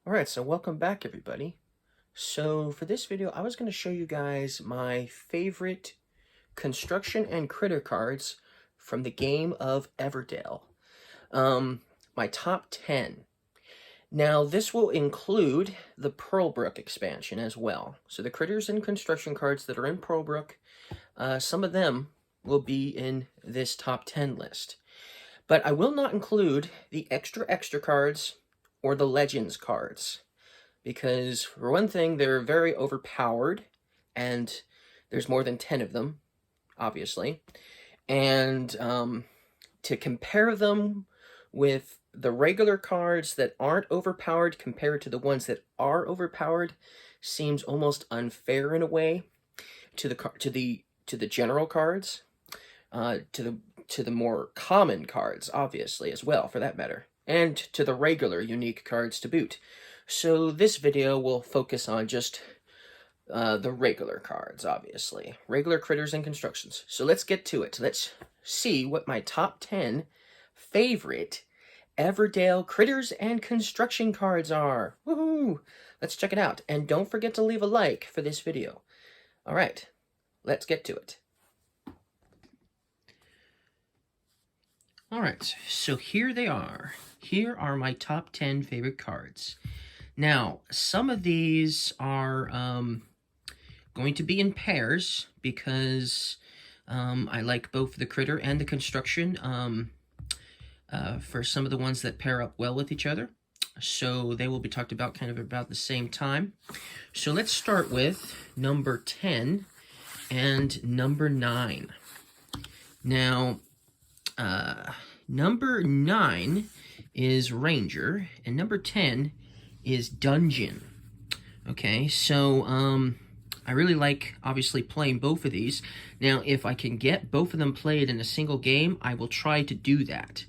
Alright, so welcome back everybody. So for this video, I was going to show you guys my favorite construction and critter cards from the game of Everdell. My top 10. Now this will include the Pearlbrook expansion as well. So the critters and construction cards that are in Pearlbrook, some of them will be in this top 10 list. But I will not include the extra cards or the Legends cards, because for one thing, they're very overpowered, and there's more than 10 of them, obviously. And to compare them with the regular cards that aren't overpowered compared to the ones that are overpowered seems almost unfair in a way to the general cards, to the more common cards, obviously, as well, for that matter, and to the regular unique cards to boot. So this video will focus on just the regular cards, obviously. Regular critters and constructions. So let's get to it. Let's see what my top 10 favorite Everdell critters and construction cards are. Woohoo! Let's check it out. And don't forget to leave a like for this video. Alright, let's get to it. Alright, so here they are. Here are my top 10 favorite cards. Now, some of these are going to be in pairs because I like both the critter and the construction for some of the ones that pair up well with each other. So they will be talked about kind of about the same time. So let's start with number 10 and number 9. Now, number 9 is Ranger, and number 10 is Dungeon. Okay, so I really like, obviously, playing both of these. Now, if I can get both of them played in a single game, I will try to do that.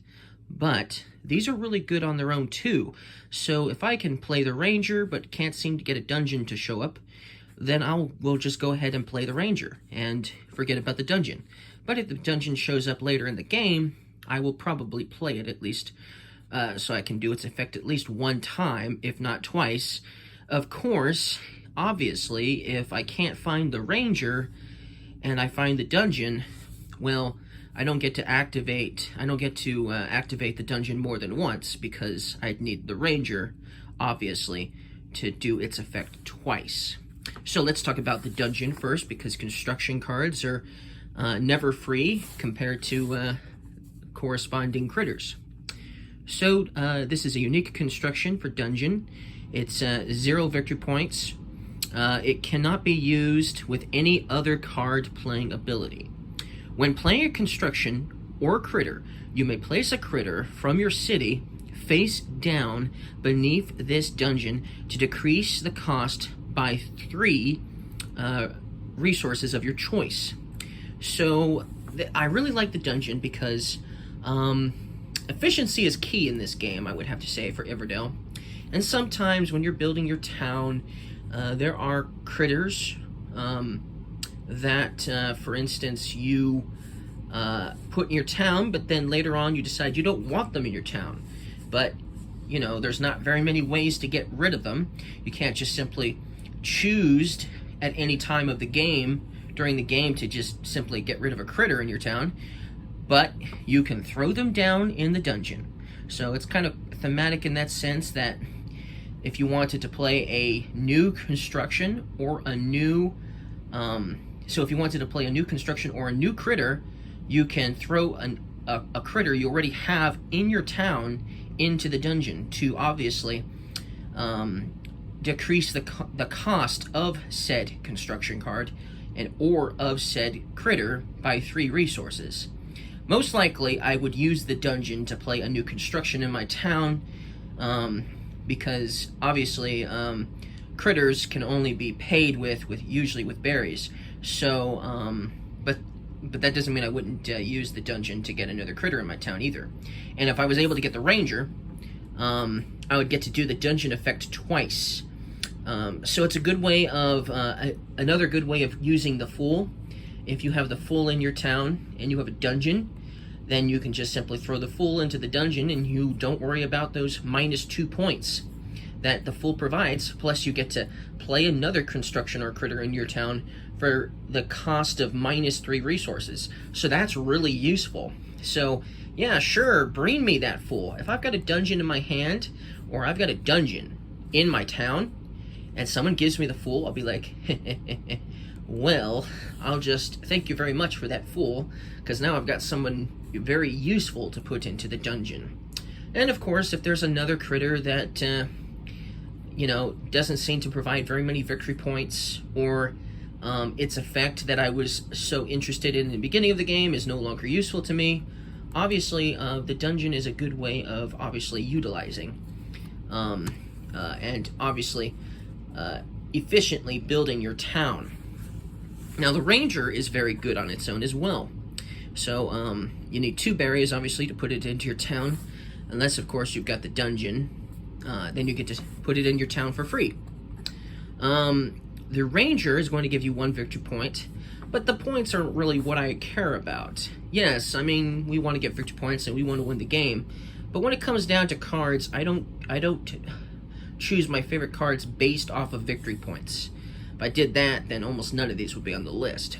But these are really good on their own, too. So if I can play the Ranger, but can't seem to get a Dungeon to show up, then we'll just go ahead and play the Ranger and forget about the Dungeon. But if the Dungeon shows up later in the game, I will probably play it at least, so I can do its effect at least one time, if not twice. Of course, obviously, if I can't find the Ranger and I find the Dungeon, well, I don't get to activate the Dungeon more than once, because I'd need the Ranger, obviously, to do its effect twice. So let's talk about the Dungeon first, because construction cards are never free compared to corresponding critters. So this is a unique construction for Dungeon. It's 0 victory points. It cannot be used with any other card playing ability. When playing a construction or critter, you may place a critter from your city face down beneath this dungeon to decrease the cost by 3 resources of your choice. So I really like the Dungeon because efficiency is key in this game, I would have to say, for Everdell. And sometimes when you're building your town, there are critters that, for instance, you put in your town, but then later on you decide you don't want them in your town. But, you know, there's not very many ways to get rid of them. You can't just simply choose at any time of the game, during the game, to just simply get rid of a critter in your town. But you can throw them down in the dungeon. So it's kind of thematic in that sense that if you wanted to play a new construction or a new if you wanted to play a new construction or a new critter, you can throw a critter you already have in your town into the dungeon to obviously decrease the cost of said construction card or of said critter by 3 resources. Most likely, I would use the Dungeon to play a new construction in my town, because obviously critters can only be paid usually with berries. So, but that doesn't mean I wouldn't use the Dungeon to get another critter in my town either. And if I was able to get the Ranger, I would get to do the Dungeon effect twice. So it's a good way of another good way of using the Fool. If you have the Fool in your town and you have a Dungeon, then you can just simply throw the Fool into the dungeon and you don't worry about those -2 points that the Fool provides, plus you get to play another construction or critter in your town for the cost of -3 resources. So that's really useful. So yeah, sure, bring me that Fool. If I've got a dungeon in my hand, or I've got a dungeon in my town, and someone gives me the Fool, I'll be like, well, I'll just thank you very much for that Fool, because now I've got someone very useful to put into the dungeon. And of course, if there's another critter that, you know, doesn't seem to provide very many victory points, or its effect that I was so interested in the beginning of the game is no longer useful to me, obviously, the dungeon is a good way of obviously utilizing and obviously efficiently building your town. Now, the ranger is very good on its own as well. So you need 2 berries, obviously, to put it into your town. Unless, of course, you've got the dungeon. Then you get to put it in your town for free. The ranger is going to give you 1 victory point, but the points aren't really what I care about. Yes, I mean, we want to get victory points and we want to win the game, but when it comes down to cards, I don't choose my favorite cards based off of victory points. If I did that, then almost none of these would be on the list.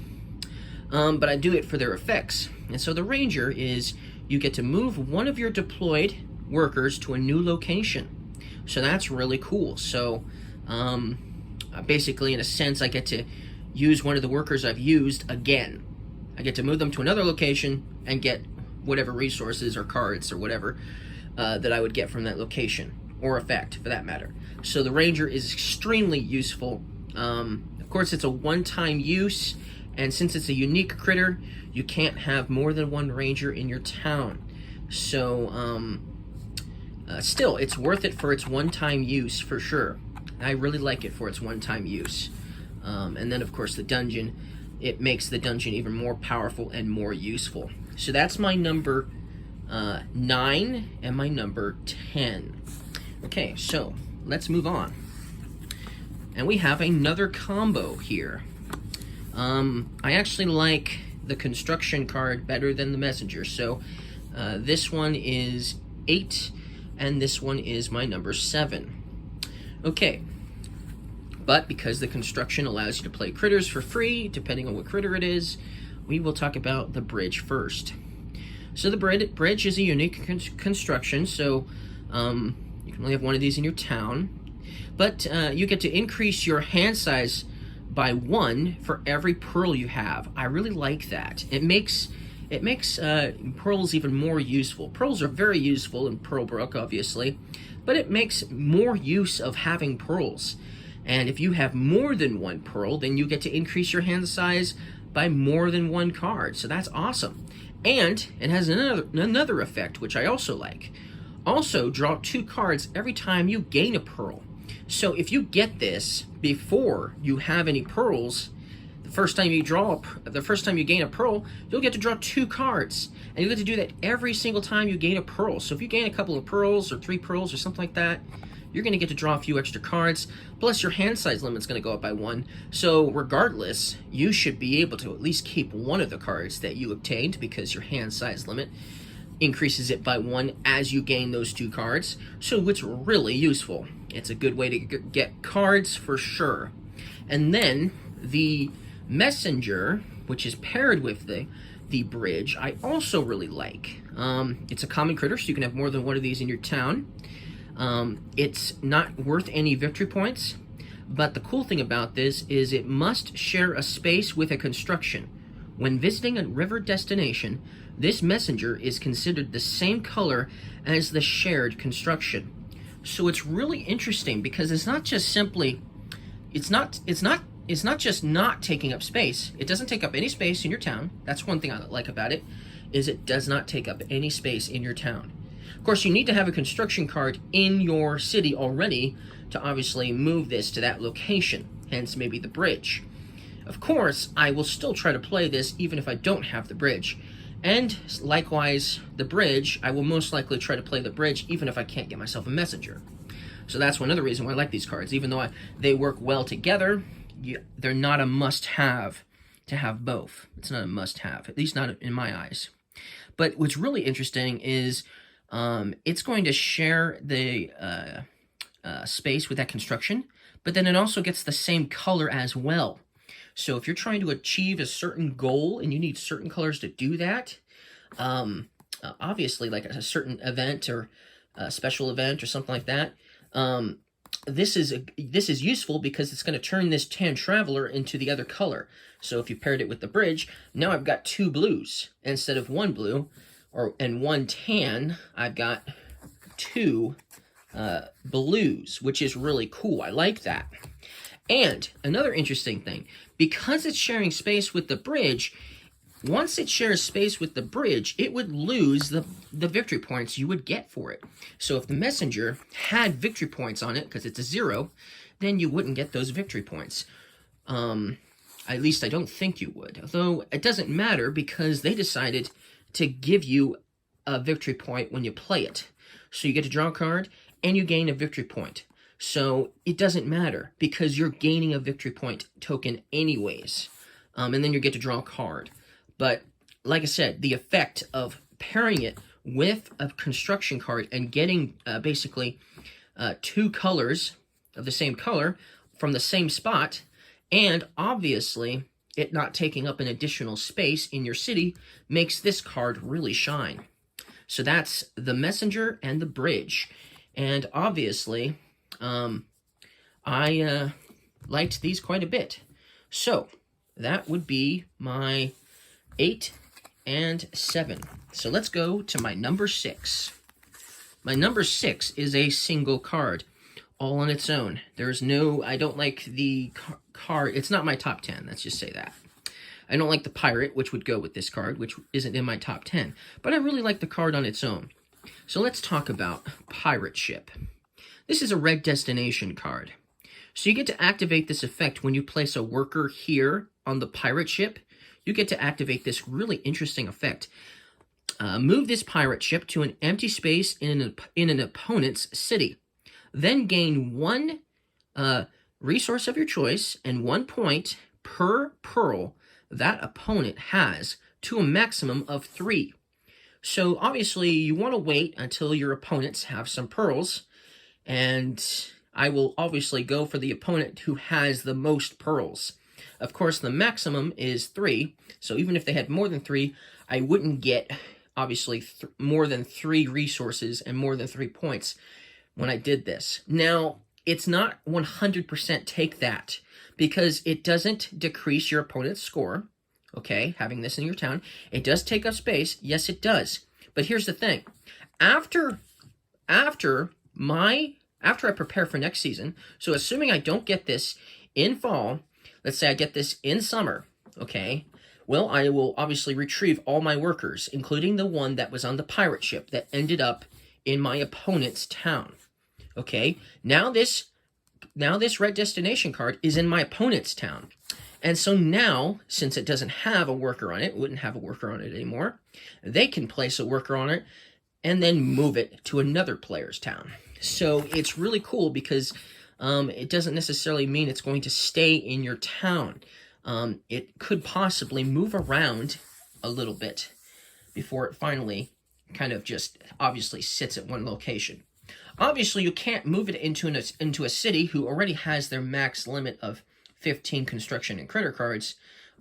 But I do it for their effects. And so the ranger is, you get to move one of your deployed workers to a new location. So that's really cool. So basically, in a sense, I get to use one of the workers I've used again. I get to move them to another location and get whatever resources or cards or whatever that I would get from that location, or effect for that matter. So the ranger is extremely useful. Of course, it's a one-time use, and since it's a unique critter, you can't have more than 1 ranger in your town. So still, it's worth it for its one-time use for sure. I really like it for its one-time use. And then, of course, the dungeon, it makes the dungeon even more powerful and more useful. So that's my number 9 and my number 10. Okay, so let's move on. And we have another combo here. I actually like the construction card better than the messenger. So this one is 8, and this one is my number 7. Okay, but because the construction allows you to play critters for free, depending on what critter it is, we will talk about the bridge first. So the bridge is a unique construction, so you can only have 1 of these in your town, but you get to increase your hand size by 1 for every pearl you have. I really like that. It makes pearls even more useful. Pearls are very useful in Pearlbrook, obviously, but it makes more use of having pearls. And if you have more than 1 pearl, then you get to increase your hand size by more than 1 card. So that's awesome. And it has another effect, which I also like. Also, draw 2 cards every time you gain a pearl. So if you get this before you have any pearls, the first time you gain a pearl, you'll get to draw 2 cards. And you get to do that every single time you gain a pearl. So if you gain a couple of pearls or 3 pearls or something like that, you're going to get to draw a few extra cards. Plus your hand size limit's going to go up by 1. So regardless, you should be able to at least keep 1 of the cards that you obtained, because your hand size limit increases it by 1 as you gain those 2 cards. So it's really useful. It's a good way to get cards for sure. And then the messenger, which is paired with the bridge, I also really like. It's a common critter, so you can have more than 1 of these in your town. It's not worth any victory points, but the cool thing about this is it must share a space with a construction. When visiting a river destination, this messenger is considered the same color as the shared construction. So it's really interesting, because it's not just simply, it's not just not taking up space. It doesn't take up any space in your town. That's one thing I like about it, is it does not take up any space in your town. Of course, you need to have a construction card in your city already to obviously move this to that location, hence maybe the bridge. Of course, I will still try to play this even if I don't have the bridge. And likewise, the bridge, I will most likely try to play the bridge even if I can't get myself a messenger. So that's one other reason why I like these cards. Even though they work well together, they're not a must-have to have both. It's not a must-have, at least not in my eyes. But what's really interesting is it's going to share the space with that construction, but then it also gets the same color as well. So if you're trying to achieve a certain goal and you need certain colors to do that, obviously like a certain event or a special event or something like that, this is useful because it's going to turn this tan traveler into the other color. So if you paired it with the bridge, now I've got 2 blues instead of 1 blue and 1 tan. I've got 2 blues, which is really cool. I like that. And another interesting thing, because it's sharing space with the bridge, once it shares space with the bridge, it would lose the victory points you would get for it. So if the messenger had victory points on it, because it's a 0, then you wouldn't get those victory points. At least I don't think you would. Although it doesn't matter because they decided to give you a victory point when you play it. So you get to draw a card and you gain a victory point. So it doesn't matter because you're gaining a victory point token anyways. And then you get to draw a card. But like I said, the effect of pairing it with a construction card and getting basically 2 colors of the same color from the same spot, and obviously it not taking up an additional space in your city, makes this card really shine. So that's the messenger and the bridge. And obviously, I liked these quite a bit. So that would be my 8 and 7. So let's go to my number 6. My number 6 is a single card, all on its own. There's no, I don't like the card. It's not my top 10, let's just say that. I don't like the pirate, which would go with this card, which isn't in my top 10. But I really like the card on its own. So let's talk about Pirate Ship. This is a red destination card. So you get to activate this effect when you place a worker here on the pirate ship. You get to activate this really interesting effect. Move this pirate ship to an empty space in an opponent's city. Then gain 1 resource of your choice and 1 point per pearl that opponent has to a maximum of 3. So obviously you want to wait until your opponents have some pearls, and I will obviously go for the opponent who has the most pearls. Of course, the maximum is 3, so even if they had more than 3, I wouldn't get, obviously, more than 3 resources and more than 3 points when I did this. Now, it's not 100% take that, because it doesn't decrease your opponent's score, okay, having this in your town. It does take up space, yes it does. But here's the thing. After I prepare for next season, so assuming I don't get this in fall, let's say I get this in summer, okay, well, I will obviously retrieve all my workers, including the one that was on the pirate ship that ended up in my opponent's town, okay? Now this red destination card is in my opponent's town. And so now, since it doesn't have a worker on it, wouldn't have a worker on it anymore, they can place a worker on it and then move it to another player's town. So it's really cool because it doesn't necessarily mean it's going to stay in your town. It could possibly move around a little bit before it finally kind of just obviously sits at one location. Obviously, you can't move it into a city who already has their max limit of 15 construction and critter cards.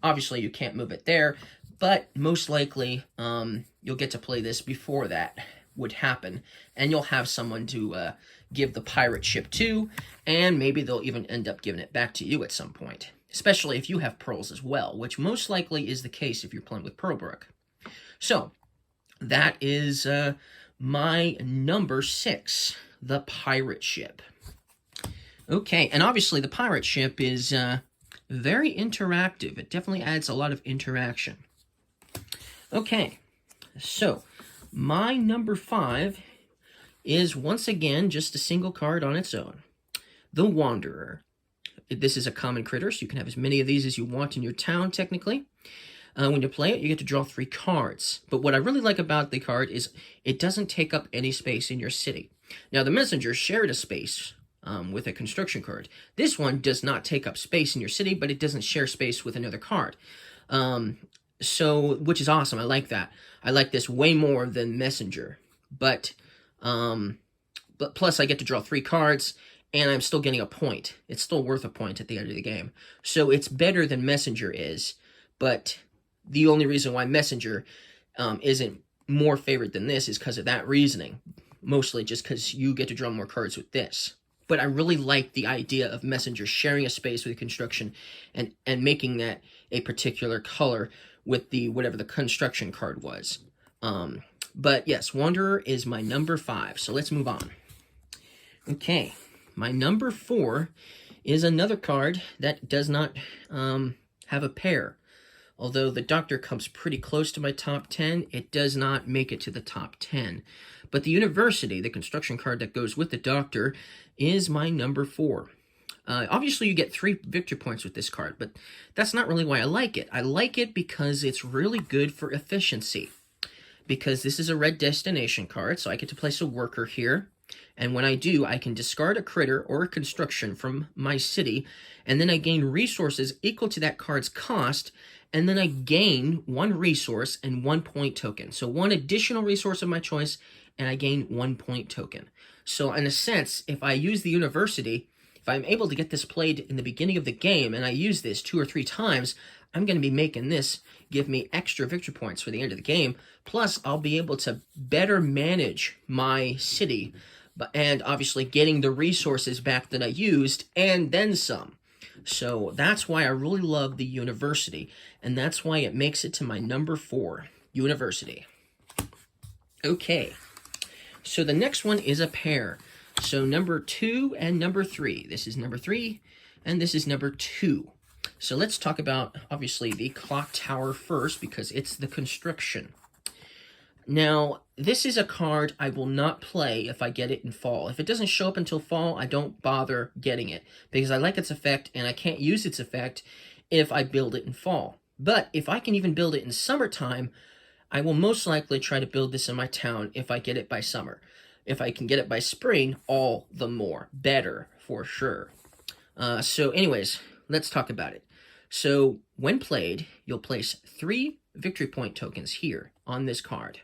Obviously, you can't move it there, but most likely you'll get to play this before that would happen, and you'll have someone to give the pirate ship to, and maybe they'll even end up giving it back to you at some point, especially if you have pearls as well, which most likely is the case if you're playing with Pearlbrook. So, that is my number 6, the pirate ship. Okay, and obviously the pirate ship is very interactive. It definitely adds a lot of interaction. Okay, so my number 5 is once again just a single card on its own. The Wanderer. This is a common critter, so you can have as many of these as you want in your town, technically. When you play it, you get to draw 3 cards. But what I really like about the card is it doesn't take up any space in your city. Now, the Messenger shared a space with a construction card. This one does not take up space in your city, but it doesn't share space with another card. So, which is awesome. I like that. I like this way more than Messenger. But but plus I get to draw 3 cards, and I'm still getting a point. It's still worth a point at the end of the game. So it's better than Messenger is, but the only reason why Messenger isn't more favored than this is because of that reasoning. Mostly just because you get to draw more cards with this. But I really like the idea of Messenger sharing a space with construction and making that a particular color with the whatever the construction card was. But yes, Wanderer is my number 5. So let's move on. Okay, my number 4 is another card that does not have a pair. Although the Doctor comes pretty close to my top 10, it does not make it to the top 10. But the University, the construction card that goes with the Doctor, is my number 4. Obviously, you get 3 victory points with this card, but that's not really why I like it. I like it because it's really good for efficiency. Because this is a red destination card, so I get to place a worker here. And when I do, I can discard a critter or a construction from my city, and then I gain resources equal to that card's cost, and then I gain 1 resource and 1 point token. So 1 additional resource of my choice, and I gain 1 point token. So in a sense, if I use the University, if I'm able to get this played in the beginning of the game, and I use this 2 or 3 times, I'm going to be making this give me extra victory points for the end of the game. Plus, I'll be able to better manage my city, and obviously getting the resources back that I used, and then some. So that's why I really love the University, and that's why it makes it to my number 4, University. Okay, so the next one is a pair. So number 2 and number 3. This is number 3, and this is number 2. So let's talk about, obviously, the clock tower first, because it's the construction. Now, this is a card I will not play if I get it in fall. If it doesn't show up until fall, I don't bother getting it, because I like its effect, and I can't use its effect if I build it in fall. But if I can even build it in summertime, I will most likely try to build this in my town if I get it by summer. If I can get it by spring, all the more. Better, for sure. So anyways, let's talk about it. So when played, you'll place 3 victory point tokens here on this card.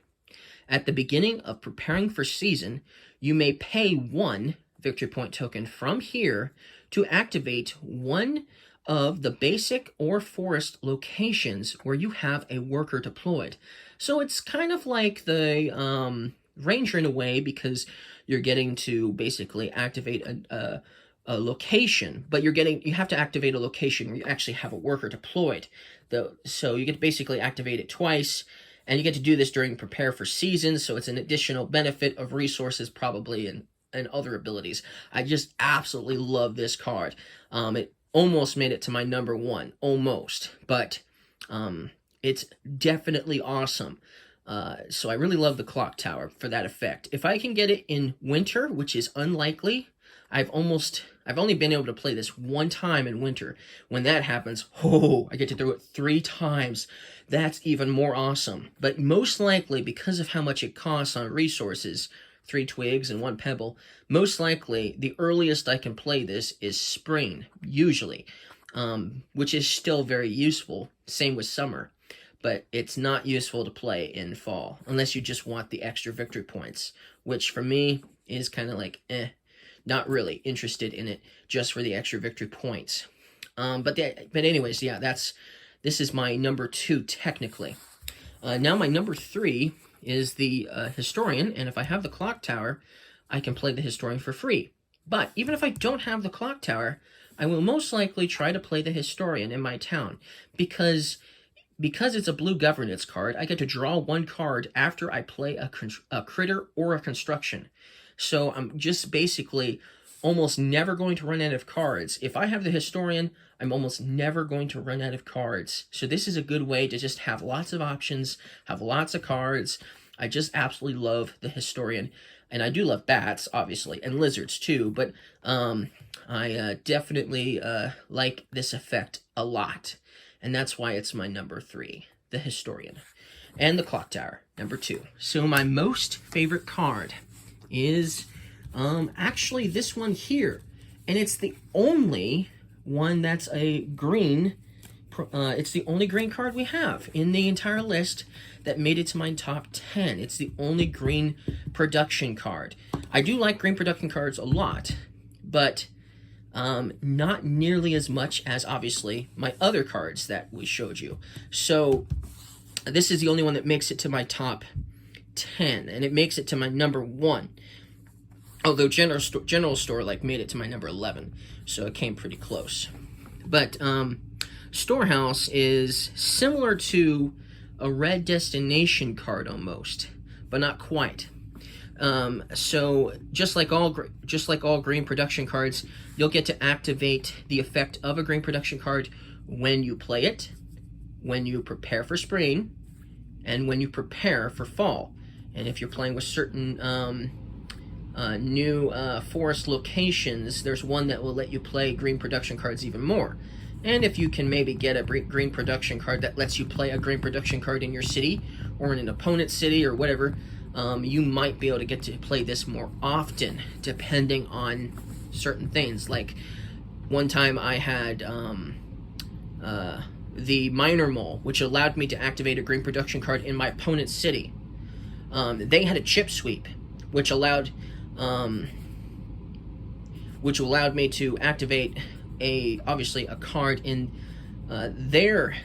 At the beginning of preparing for season, you may pay 1 victory point token from here to activate 1 of the basic or forest locations where you have a worker deployed. So it's kind of like the Ranger in a way, because you're getting to basically activate a location, but you have to activate a location where you actually have a worker deployed. So you get to basically activate it twice, and you get to do this during prepare for season, so it's an additional benefit of resources probably and other abilities. I just absolutely love this card. It almost made it to my number 1, almost, but it's definitely awesome. So I really love the clock tower for that effect. If I can get it in winter, which is unlikely, I've only been able to play this 1 time in winter. When that happens, I get to throw it 3 times. That's even more awesome. But most likely, because of how much it costs on resources, 3 twigs and 1 pebble, most likely the earliest I can play this is spring, usually, which is still very useful. Same with summer. But it's not useful to play in fall, unless you just want the extra victory points, which for me is kind of like, not really interested in it just for the extra victory points. But anyways, yeah, this is my number 2 technically. Now my number 3 is the Historian, and if I have the Clock Tower, I can play the Historian for free. But even if I don't have the Clock Tower, I will most likely try to play the Historian in my town, because it's a blue governance card, I get to draw 1 card after I play a critter or a construction. So I'm just basically almost never going to run out of cards. If I have the Historian, I'm almost never going to run out of cards. So this is a good way to just have lots of options, have lots of cards. I just absolutely love the Historian. And I do love bats, obviously, and lizards too, but I definitely like this effect a lot. And that's why it's my number 3, the Historian. And the Clock Tower, number 2. So my most favorite card is actually this one here. And it's the only one that's a green. It's the only green card we have in the entire list that made it to my top 10. It's the only green production card. I do like green production cards a lot, but not nearly as much as, obviously, my other cards that we showed you. So this is the only one that makes it to my top 10, and it makes it to my number 1. Although General Store like made it to my number 11, so it came pretty close. But Storehouse is similar to a Red Destination card almost, but not quite. So just like all green production cards, you'll get to activate the effect of a green production card when you play it, when you prepare for spring, and when you prepare for fall. And if you're playing with certain new forest locations, there's one that will let you play green production cards even more. And if you can maybe get a green production card that lets you play a green production card in your city or in an opponent's city or whatever, you might be able to get to play this more often, depending on certain things. Like one time I had the Minor Mole, which allowed me to activate a green production card in my opponent's city. They had a chip sweep, which allowed me to activate obviously a card in their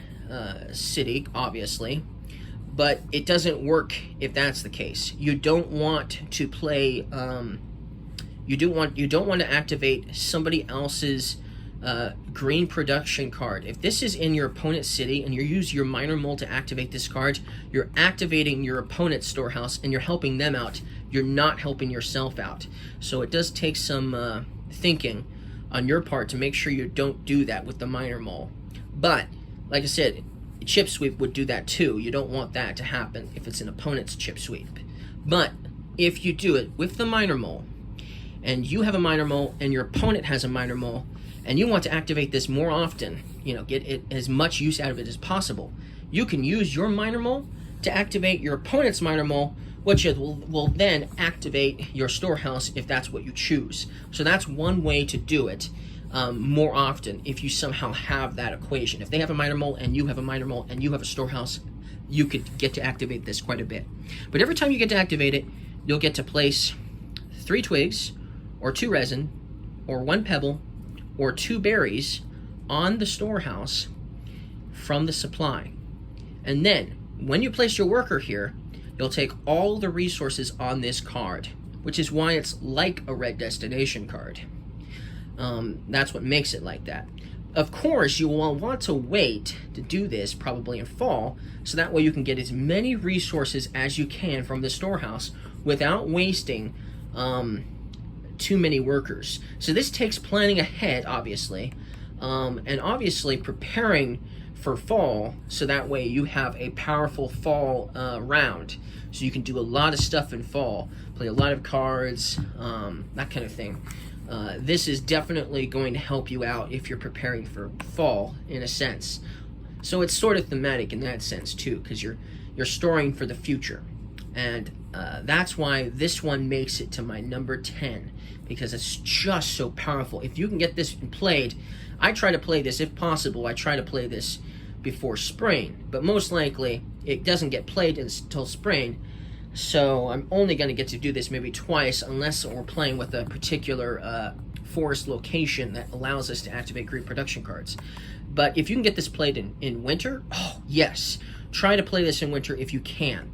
city, obviously. But it doesn't work if that's the case. You don't want to play. You don't want to activate somebody else's green production card. If this is in your opponent's city and you use your Minor Mole to activate this card, you're activating your opponent's storehouse and you're helping them out. You're not helping yourself out. So it does take some thinking on your part to make sure you don't do that with the Minor Mole. But like I said, chip sweep would do that too. You don't want that to happen if it's an opponent's chip sweep. But if you do it with the Minor Mole, and you have a Minor Mole and your opponent has a Minor Mole, and you want to activate this more often, get it as much use out of it as possible, you can use your Minor Mole to activate your opponent's Minor Mole, which will then activate your storehouse if that's what you choose. So that's one way to do it more often if you somehow have that equation. If they have a Minor Mole and you have a Minor Mole and you have a storehouse, you could get to activate this quite a bit. But every time you get to activate it, you'll get to place 3 twigs, or 2 resin, or 1 pebble, or 2 berries on the storehouse from the supply. And then, when you place your worker here, you'll take all the resources on this card, which is why it's like a Red Destination card. That's what makes it like that. Of course, you will want to wait to do this probably in fall, so that way you can get as many resources as you can from the storehouse without wasting too many workers. So this takes planning ahead, obviously, and obviously preparing for fall, so that way you have a powerful fall round. So you can do a lot of stuff in fall, play a lot of cards, that kind of thing. This is definitely going to help you out if you're preparing for fall, in a sense. So it's sort of thematic in that sense too, because you're storing for the future. And that's why this one makes it to my number 10, because it's just so powerful. If you can get this played, I try to play this, if possible, I try to play this before spring, but most likely it doesn't get played until spring, so I'm only going to get to do this maybe twice, unless we're playing with a particular forest location that allows us to activate green production cards. But if you can get this played in winter, oh yes, try to play this in winter if you can.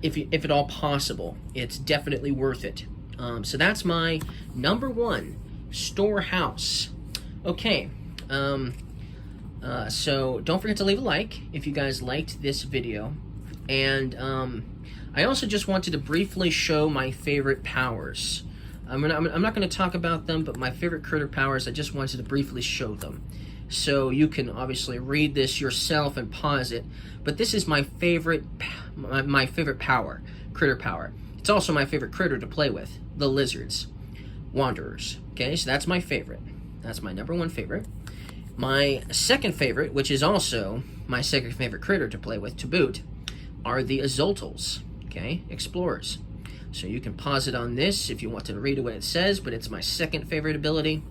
If at all possible, it's definitely worth it. So that's my number 1, Storehouse. Okay, so don't forget to leave a like if you guys liked this video. And I also just wanted to briefly show my favorite powers. I'm not going to talk about them, but my favorite critter powers, I just wanted to briefly show them. So you can obviously read this yourself and pause it. But this is my favorite power, critter power. It's also my favorite critter to play with, the lizards, wanderers. Okay, so that's my favorite. That's my number 1 favorite. My second favorite, which is also my second favorite critter to play with to boot, are the azultals. Okay, explorers. So you can pause it on this if you want to read what it says, but it's my second favorite ability.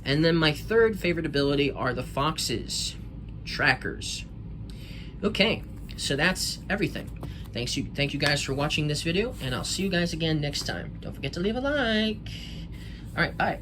And then my third favorite ability are the foxes, trackers. Okay, so that's everything. Thank you guys for watching this video, and I'll see you guys again next time. Don't forget to leave a like. All right, bye.